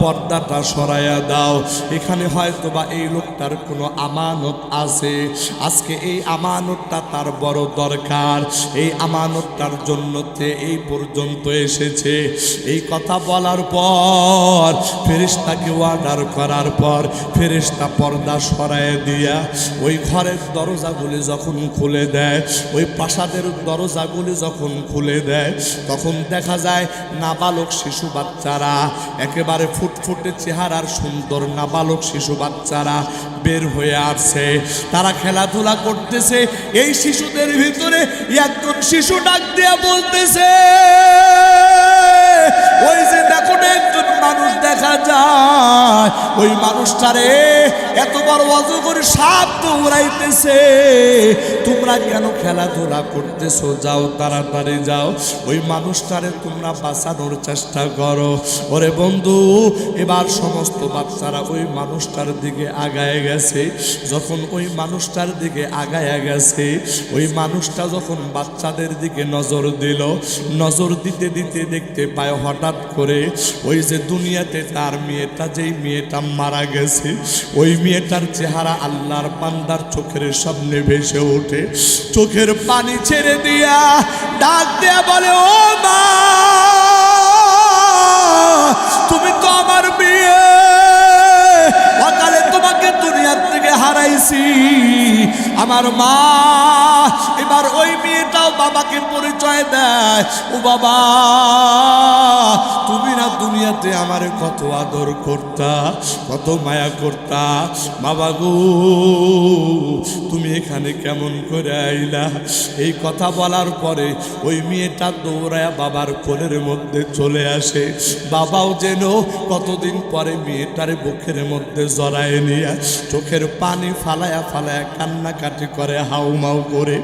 পর্দাটা সরাইয়া দাও, এখানে হয়তো বা এই লোকটার কোনো আমানত আছে, আজকে এই আমানতটা তার বড় দরকার, এই আমানতটার জন্য এই পর্যন্ত এসেছে। এই কথা বলার পর পর ফেরেশতাকে অর্ডার করার পর ফেরেশতা পর্দা সরায় দিয়া ওই ঘরের দরজাগুলি যখন খুলে দেয়, ওই প্রাসাদের দরজাগুলি যখন খুলে দেয়, তখন দেখা যায় নাবালক শিশু বাচ্চারা, একেবারে ফুটফুটে চেহারার সুন্দর নাবালক শিশু বাচ্চারা বের হয়ে আসছে। তারা খেলাধুলা করতেছে। এই শিশুদের ভিতরে একজন শিশু ডাক দিয়া বলতেছে, ওই যে দেখো না একজন মানুষ দেখা যায়, ওই মানুষটারে এত বড় অজগর সাপ দৌড়াইতেছে, তোমরা কেন খেলাধুলা করতেছো? যাও তাড়াতাড়ি যাও, ওই মানুষটারে তোমরা বাঁচানোর চেষ্টা করো। ওরে বন্ধু, এবার সমস্ত বাচ্চারা ওই মানুষটার দিকে আগায় গেছে। যখন ওই মানুষটার দিকে আগায় গেছে, ওই মানুষটা যখন বাচ্চাদের দিকে নজর দিল, নজর দিতে দিতে দেখতে পায় হঠাৎ করে ওই যে দুনিয়াতে তার মেয়েটা, যেই মেয়েটা মারা গেছে, ওই মেয়েটার চেহারা আল্লাহর বান্দার চোখের সামনে ভেসে ওঠে। চোখের পানি ছেড়ে দিয়া ডাক দেয়া বলে, ও মা, তুমি তো আমার মেয়ে, অকালে তোমাকে দুনিয়ার থেকে হারাইছি। আমার মা। এবার ওই মেয়েটাও বাবাকে পরিচয় দেয়, ও বাবা, তুমি না দুনিয়াতে আমারে কত আদর করতা, কত মায়া করতা, বাবা গো, তুমি এখানে কেমন করে আইলা? এই কথা বলার পরে ওই মেয়েটা দৌড়ায় বাবার কোলের মধ্যে চলে আসে। বাবাও যেন কতদিন পরে মেয়েটারে বুকের মধ্যে জড়ায় নিয়ে চোখের পানি ফালায়া ফালায়া কান্নাকাটি করে, হাউমাউ করে।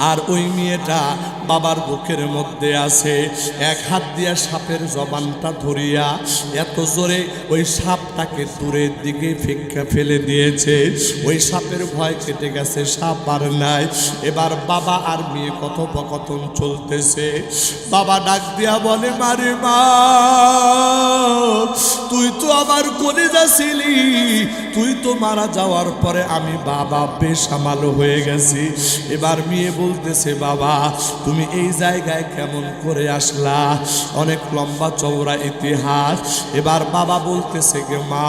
আর ওই মেয়েটা বাবার বুকের মধ্যে আছে, এক হাত দিয়া সাপের জবানটা ধরিয়া এত জোরে ওই সাপটাকে দূরের দিকে ফিক্কা ফেলে দিয়েছে। ওই সাপের ভয় কেটে গেছে, সাপ আর নাই। এবার বাবা আর মেয়ে কথোপকথন চলতেছে। বাবা ডাক দিয়া বলে, মারে মা, তুই তো আমার কলিজা ছিলি, তুই তো মারা যাওয়ার পরে আমি বাবা বেসামাল হয়ে গেছি। এবার মেয়ে বলতেছে, বাবা তুমি এই জায়গায় কেমন করে আসলা? অনেক লম্বা চওড়া ইতিহাস। এবার বাবা বলতেছে, গে মা,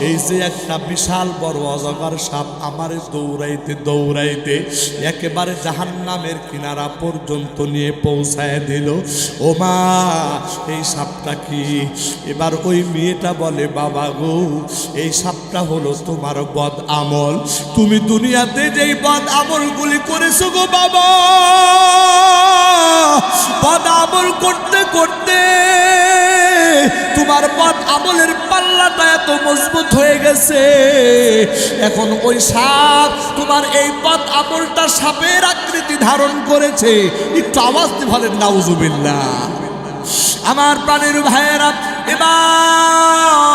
এই যে একটা বিশাল বড় অজগর সাপ আমারে দৌড়াইতে দৌড়াইতে একেবারে জাহান্নামের কিনারা পর্যন্ত নিয়ে পৌঁছায় দিল। ও মা, এই সাপটা কি? এবার ওই মেয়েটা বলে, বাবা গো, এই সাপটা হলো তোমার বদ আমল। তুমি দুনিয়াতে যেই বদ আমলগুলি করেছো গো বাবা, বদ আমল করতে করতে তোমার বদ আমলের পাল্লাটা এত মজবুত হয়ে গেছে, এখন ওই সাপ তোমার এই বদ আমলটা সাপের আকৃতি ধারণ করেছে। একটু আওয়াজ দিয়ে বলেন নাউজুবিল্লাহ। আমার প্রাণের ভাইয়েরা, এবার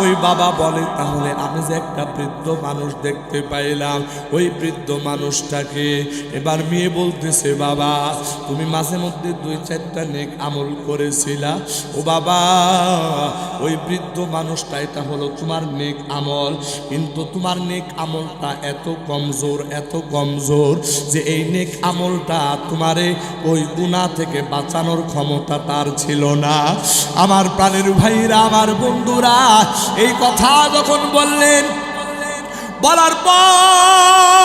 ওই বাবা বলে, তাহলে আমি যে একটা বৃদ্ধ মানুষ দেখতে পাইলাম, ওই বৃদ্ধ মানুষটাকে? এবার মেয়ে বলতেছে, বাবা তুমি মাঝে মধ্যে 2-4টা নেক আমল করেছিলা। ও বাবা, ওই বৃদ্ধ মানুষটা এটা হলো তোমার নেক আমল, কিন্তু তোমার নেক আমলটা এত কমজোর, এত কমজোর যে এই নেক আমলটা তোমারে ওই গুনাহ থেকে বাঁচানোর ক্ষমতা তার ছিল না। আমার প্রাণের ভাইরা, আমার বন্ধুরা, এই কথা যখন বললেন, বলার পর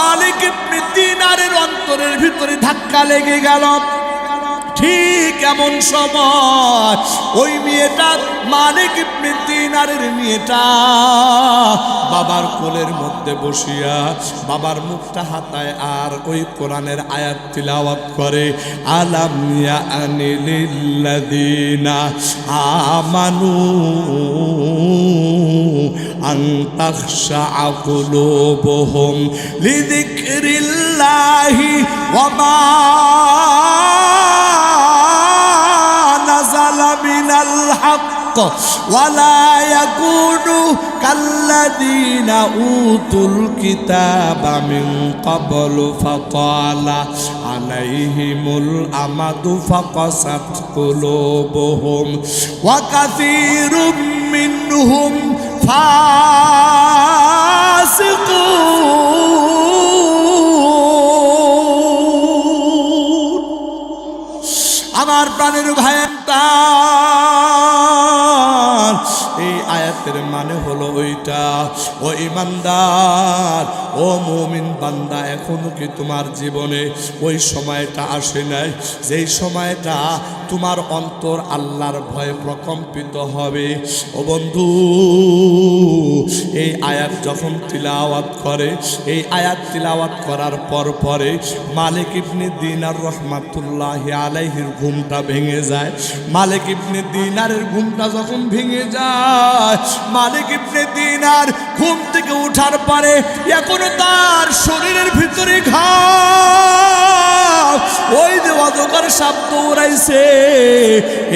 মালিক ইবনে দিনারের অন্তরের ভিতরে ধাক্কা লেগে গেল। ঠিক এমন সময় ওই মেয়েটা, মালিক ইবনে দিনারের মেয়েটা, বাবার কোলের মধ্যে বসিয়া বাবার মুখটা হাতায় আর ওই কোরআনের আয়াত তিলাওয়াত করে, আলাম ইয়ানি লিল্লাযিনা আমানু আন তাখশা কুলুবুহুম লিযিকরিল্লাহি ওয়া মা মিনাল হক ওয়ালা ইয়াকুনু কাল্লাযীনা উতুল কিতাবা মিন ক্বাবলু ফাতালা আলাইহিমুল আমাদু ফাকাসাত কুলুবুহুম ওয়া কাসীরুম মিনহুম ফাসিকুন। আমার আমার প্রাণের ভাইটা, এই আয়াতের মানে হলো ওইটা, ও ইমানদার, ও মুমিন বান্দা, এখনো কি তোমার জীবনে ওই সময়টা আসে নাই যেই সময়টা তোমার অন্তর আল্লাহর ভয়ে প্রকম্পিত হবে? ও বন্ধু, এই আয়াত যখন তিলাওয়াত করে, এই আয়াত তিলাওয়াত করার পরে মালিক ইবনে দিনার রহমাতুল্লাহি আলাইহির ঘুমটা ভেঙে যায়। মালিক ইবনে দিনারের ঘুমটা যখন ভেঙে যায়, মালিক ইবনে দিনার ঘুম থেকে ওঠার পরে এখনো তার শরীরের ভিতরে ঘাম, ওই যে অজগর সাপ দৌড়াইছে,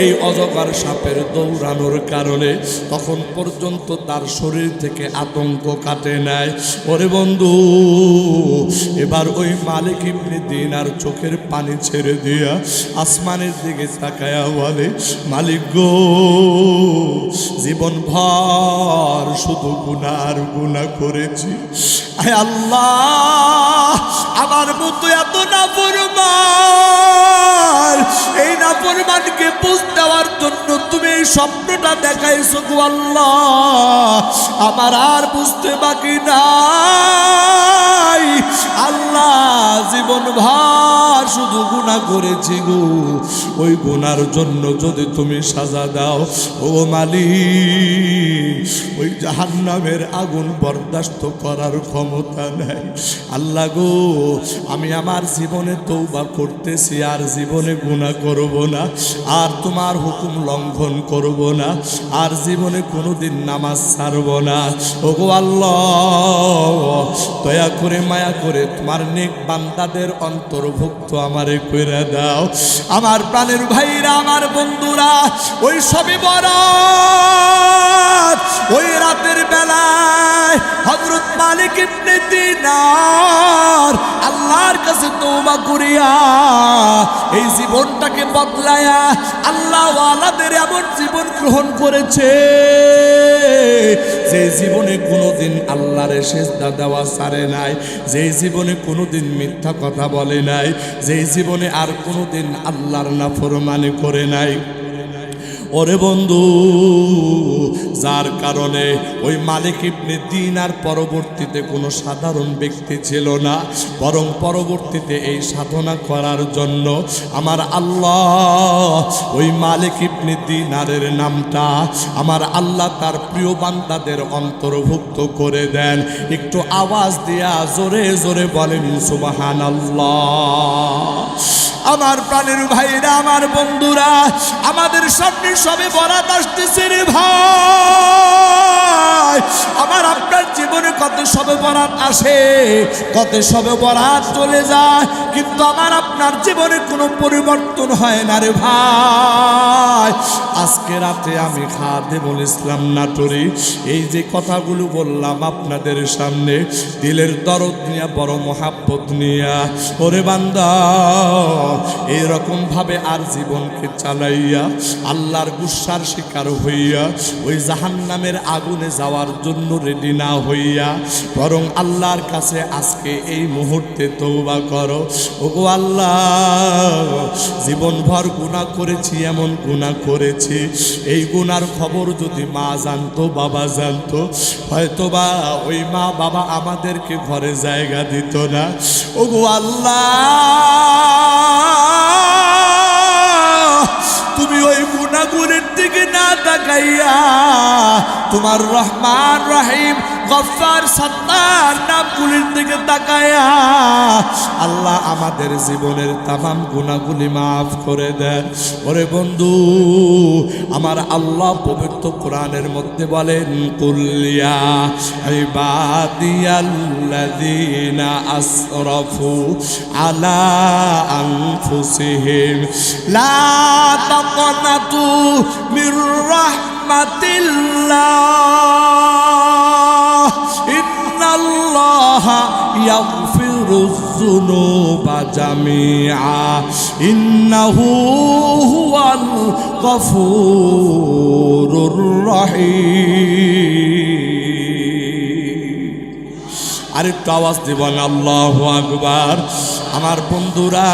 এই অজগর সাপের দৌড়ানোর কারণে তখন পর্যন্ত তার শরীর থেকে আতঙ্ক কাটে নাই। ওরে বন্ধু, এবার ওই মালিক ইবনে দিনার চোখের পানি ছেড়ে দিয়া আসমানের দিকে তাকায়া বলে, মালিক গো, জীবন ভর শুধু গুনাহ আর গুনাহ করেছি। আয় আল্লাহ, আমার মতো এত নাফরমান, এই নাফরমানকে বুঝ দেওয়ার জন্য তুমি এই স্বপ্নটা দেখাইছো গো আল্লাহ, আমার আর বুঝতে বাকি নাই। আল্লাহ, জীবন ভর শুধু গুনাহ করেছি গো, ওই গুনার জন্য যদি তুমি সাজা দাও ও মালিক, ওই জাহান্নামের আগুন বরদাস্ত করার ক্ষমতা নাই। আল্লাহ গো, আমি আমার জীবনে তওবা করতেছি, আর জীবনে গুনাহ করব না, আর তোমার হুকুম লঙ্ঘন করব না, আর জীবনে কোনোদিন নামাজ ছাড়ব না। ওগো আল্লাহ, দয়া করে মায়া করে তোমার নেক বান্দাদের অন্তর্ভুক্ত আমারে কইরা দাও। আমার প্রাণের ভাইরা, আমার বন্ধুরা, ওই সবে বরাত, ওই রাতের বেলায় হযরত মালিক ইবনে দিনার আল্লাহর কাছে তওবা করিয়া এই জীবনটাকে বদলায়া আল্লাহ ওয়ালাদের এমন জীবন গ্রহণ করেছে যে জীবনে কোনোদিন আল্লাহর সিজদা দেওয়া ছাড়ে নাই, যে জীবনে কোনোদিন মিথ্যা কথা বলে নাই, যে জীবনে আর কোনোদিন আল্লাহর নাফরমানি করে নাই। ওরে বন্ধু, যার কারণে ওই মালিক ইবনে দিনার পরবর্তীতে কোনো সাধারণ ব্যক্তি ছিল না, বরং পরবর্তীতে এই সাধনা করার জন্য আমার আল্লাহ ওই মালিক ইবনে দিনারের নামটা আমার আল্লাহ তার প্রিয় বান্দাদের অন্তর্ভুক্ত করে দেন। একটু আওয়াজ দিয়া জোরে জোরে বলেন সুবহানাল্লাহ। আমার প্রাণের ভাইরা, আমার বন্ধুরা, আমাদের সামনে সবে বরাত আসতেছে রে ভাই। আমার আপনার জীবনে কত সবে বরাত আসে, কত সবে বরাত চলে যায়, কিন্তু আমার আপনার জীবনে কোনো পরিবর্তন হয় না রে ভাই। আজকে রাতে আমি খাদেমুল ইসলাম নাটোরি এই যে কথাগুলো বললাম আপনাদের সামনে, দিলের দরদ নিয়া, বড় মহাব্বত নিয়া, ওরে বান্দা, এইরকম ভাবে আর জীবনকে চালাইয়া আল্লাহর গুসার শিকার হইয়া ওই জাহান্নামের আগুনে যাওয়ার জন্য রেডি না হইয়া বরং আল্লাহর কাছে আজকে এই মুহূর্তে তওবা করো। ওগো আল্লাহ, জীবনভর গুনাহ করেছি, এমন গুনাহ করেছি, এই গুনার খবর যদি মা জানতো, বাবা জানতো, হয়তোবা ওই মা বাবা আমাদেরকে ঘরে জায়গা দিত না। ওগো আল্লাহ, তুমি ওই গুনাহগুলোর দিকে না তাকাইয়া তোমার রহমান, রহিম, গফফার, সত্তার নামগুলির দিকে তাকায়া আল্লাহ আমাদের জীবনের তামাম গুনাহগুলি মাফ করে দেন। ওরে বন্ধু, আমার আল্লাহ পবিত্র কোরআনের মধ্যে বলেন, কুল ইয়া ইবাদিয়াল্লাযীনা আসরাফু আলা আনফুসিহিম লা তাকনাতু মির রাহমাতিল্লাহ ইন্নাল্লাহা ইয়াগফিরুয যুনুবা জামিআ ইন্নাহু হুয়াল গফুরুর রহিম। আরেকটু আওয়াজ দিবেন আল্লাহু আকবার। আমার বন্ধুরা,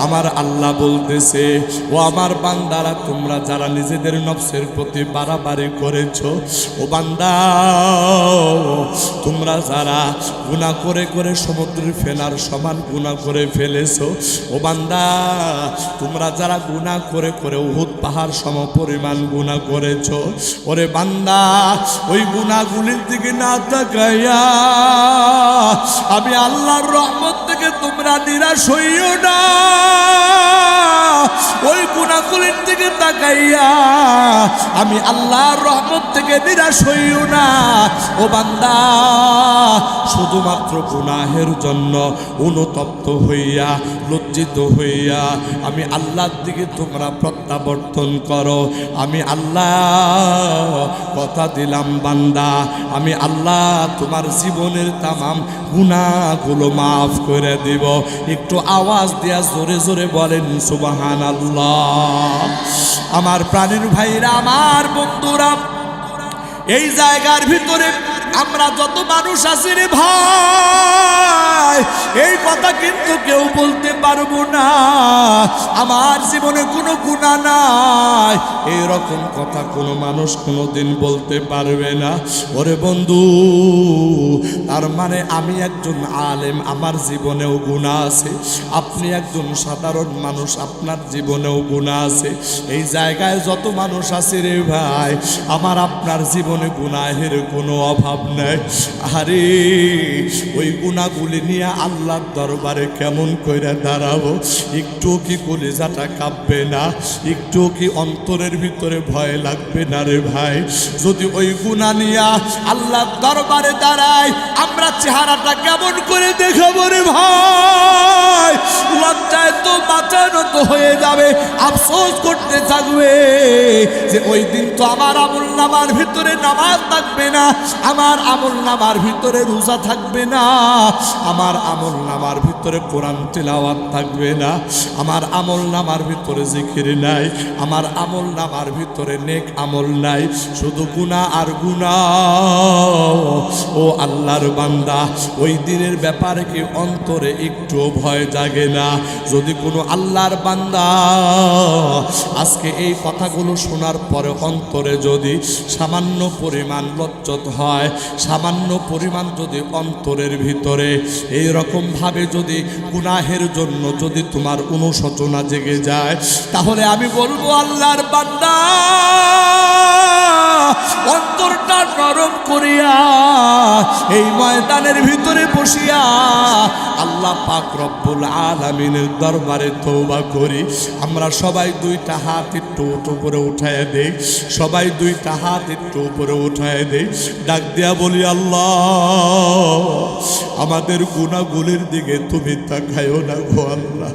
আমার আল্লাহ বলতেছে, ও আমার বান্দারা, তোমরা যারা নিজেদের নফসের প্রতি বাড়াবাড়ি করেছো, ও বান্দা তোমরা যারা গুনাহ করে করে সমুদ্রের ফেনার সমান গুনাহ করে ফেলেছো, ও বান্দা তোমরা যারা গুনাহ করে করে উহুদ পাহাড় সম পরিমাণ গুনাহ করেছো, ওরে বান্দা ওই গুনাহগুলির দিকে না তাকাইয়া আমি আল্লাহর রহমত থেকে তোমরা নিরাশ হইও না। ওই গুনাহগুলির দিকে তাকাইয়া আমি আল্লাহর রহমত থেকে নিরাশ হইও না। ও বান্দা শুধুমাত্র গুনাহের জন্য অনুতপ্ত হইয়া লজ্জিত হইয়া আমি আল্লাহর দিকে তোমরা প্রত্যাবর্তন করো। আমি আল্লাহ কথা দিলাম বান্দা, আমি আল্লাহ তোমার জীবনের তামাম গুনাহগুলো মাফ করে দিব। একটু আওয়াজ দিয়া জোরে জোরে বলেন সুবহানাল্লাহ। আমার প্রাণের ভাইরা, আমার বন্ধুরা, এই জায়গার ভিতরে আমরা যত মানুষ আছি রে ভাই, এই কথা কিন্তু কেউ বলতে পারবো না আমার জীবনে কোনো গুনাহ নাই, এইরকম কথা কোনো মানুষ কোনোদিন বলতে পারবে না। ওরে বন্ধু, তার মানে আমি একজন আলেম, আমার জীবনেও গুনাহ আছে। আপনি একজন সাধারণ মানুষ, আপনার জীবনেও গুনাহ আছে। এই জায়গায় যত মানুষ আছে রে ভাই, আমার আপনার জীবনে গুনাহের কোনো অভাব নাই। আরে ওই গুনাহগুলি নিয়ে আল্লাহর দরবারে কেমন কইরা দাঁড়াবো? একটু কি কলিজাটা কাঁপবে না? একটু কি অন্তরের ভিতরে ভয় লাগবে না রে ভাই? যদি ওই গুনাহ নিয়ে আল্লাহর দরবারে দাঁড়াই, আমরা চেহারাটা কেমন করে দেখাবো রে ভাই? লজ্জায় তো মাথা নত হয়ে যাবে, আফসোস করতে থাকবে যে ওই দিন তো আমার আমলনামার ভিতরে নামাজ থাকবে না, আমার আমলনামার ভিতরে রোজা থাকবে না, আমার আমলনামার ভিতরে কোরআন তিলাওয়াত থাকবে না, আমার আমলনামার ভিতরে জিকির নাই, আমার আমলনামার ভিতরে নেক আমল নাই, শুধু গুনাহ আর গুনাহ। ও আল্লাহর বান্দা, ওই দিনের ব্যাপারে কি অন্তরে একটু ভয় জাগে না? যদি কোনো আল্লাহর বান্দা আজকে এই কথাগুলো শোনার পরে অন্তরে যদি সামান্য পরিমাণ লজ্জত হয়, সামান্য পরিমাণ যদি অন্তরের ভিতরে এই রকম ভাবে যদি গুনাহের জন্য যদি তোমার অনুশোচনা জেগে যায়, তাহলে আমি বলবো আল্লাহর বান্দা অন্তরটা নরম করিয়া এই ময়দানের ভিতরে বসিয়া আল্লাহ পাক রব্বুল আলামিনের দরবারে তওবা করি। আমরা সবাই দুইটা হাত একটু উপরে উঠায় দেই, সবাই দুইটা হাত একটু উপরে উঠায় দেই, ডাক দিয়া বলি, আল্লাহ আমাদের গুনাহগুলির দিকে তুমি তাকায়ো না গো আল্লাহ।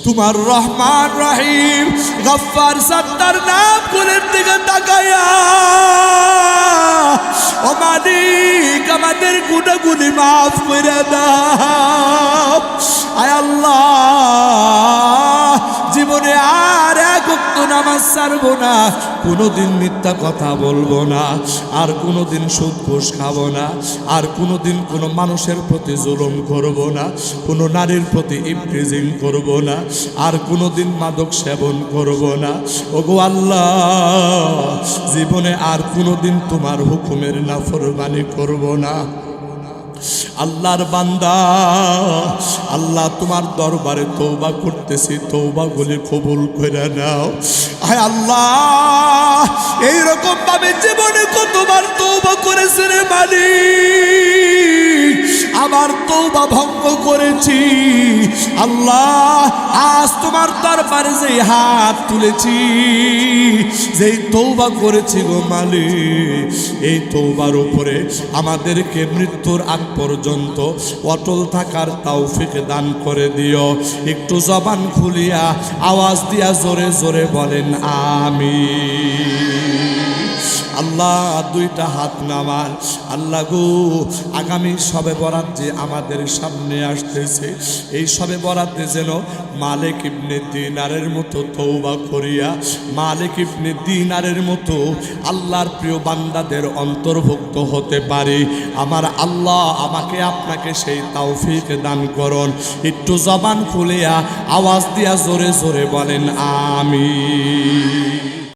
তোমার রহমান রহিম গফফার সত্তার নাম গুলির দিকে তাকায়া ও মালিক আমাদের গুনাহগুলি মাফ করে দাও। আয় আল্লাহ, জীবনে আর এক ওয়াক্ত নামাজ ছাড়বো না, কোনোদিন মিথ্যা কথা বলবো না, আর কোনোদিন সুদ ঘুষ খাবো না, আর কোনোদিন কোনো মানুষের প্রতি জুলুম করবো না, কোনো নারীর প্রতি ইফটিজিং করবো না, আর কোনোদিন মাদক সেবন করবো না। ওগো আল্লাহ, জীবনে আর কোনোদিন তোমার হুকুমের নাফরমানি করবো না। আল্লাহর বান্দা, আল্লাহ তোমার দরবারে তওবা করতেছি, তওবাগুলি কবুল করে নাও। আয় আল্লাহ, এইরকম ভাবে জীবনে কতবার তওবা করেছে রে মালিক, আমার তওবা ভঙ্গ করেছি। আল্লাহ, আজ তোমার দরবারে যেই হাত তুলেছি, যেই তওবা করেছি গো মালিক, এই তওবার উপরে আমাদেরকে মৃত্যুর আগ পর্যন্ত অটল থাকার তৌফিক দান করে দিও। একটু জবান খুলিয়া আওয়াজ দিয়া জোরে জোরে বলেন আমিন। আল্লাহ দুইটা হাত নামান। আল্লাহ গো, আগামী শবে বরাত যে আমাদের সামনে আসতেছে, এই শবে বরাতে যেন মালিক ইবনে দিনারের মতো তওবা করিয়া মালিক ইবনে দিনারের মতো আল্লাহর প্রিয় বান্দাদের অন্তর্ভুক্ত হতে পারি। আমার আল্লাহ আমাকে আপনাকে সেই তৌফিক দান করুন। একটু জবান খুলিয়া আওয়াজ দিয়া জোরে জোরে বলেন আমিন।